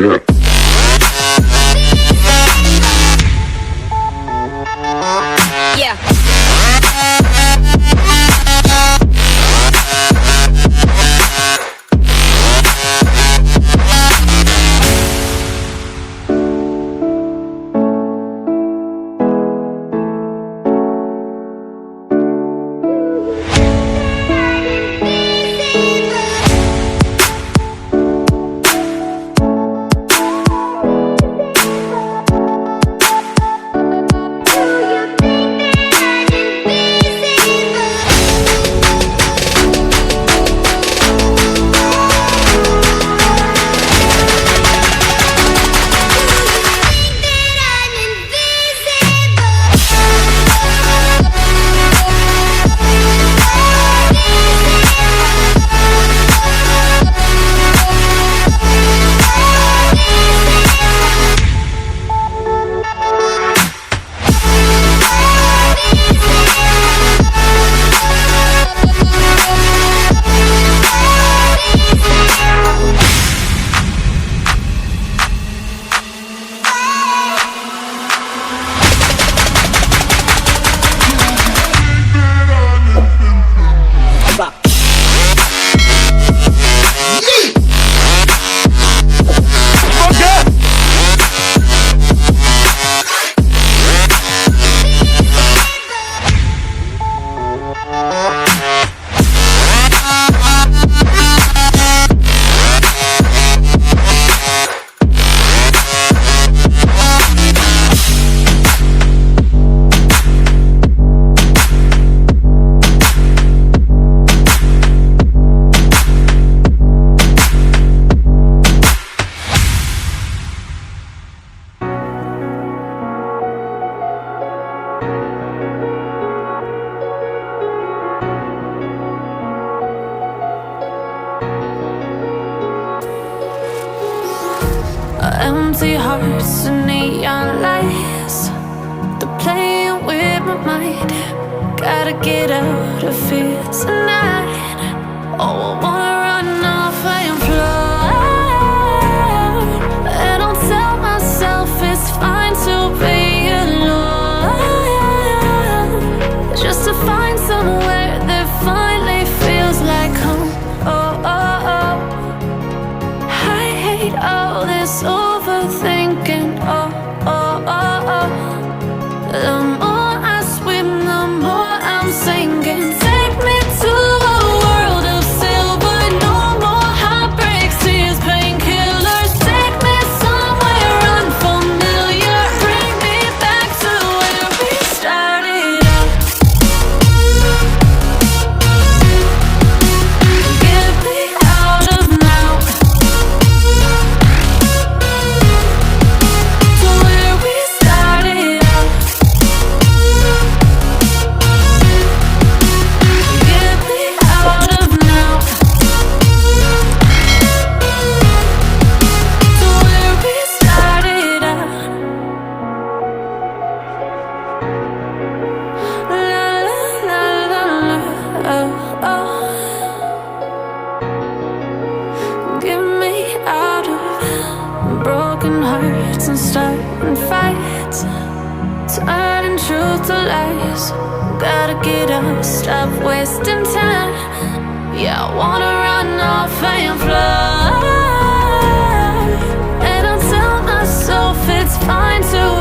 Yeah. Empty hearts and neon lights, they're playing with my mind. Gotta get out of here tonight. Oh, I wanna run off and fly, and I'll tell myself it's fine to be alone, just to find somewhere that finally feels like home. Oh, oh, oh. I hate all this overthinking. Oh, oh, oh, oh. The more I swim, the more I'm sinking. Take me to a world of silver. No more heartbreaks, tears, painkillers. Take me somewhere unfamiliar. Bring me back to where we started out. Get me out of now, to where we started out. Get me out of now, to where we started out. La la la la la, oh, oh. Get me out of broken hearts and starting fights, turning truth to lies. Gotta get up, stop wasting time. Yeah, I wanna run off and fly, and I'll tell myself it's fine to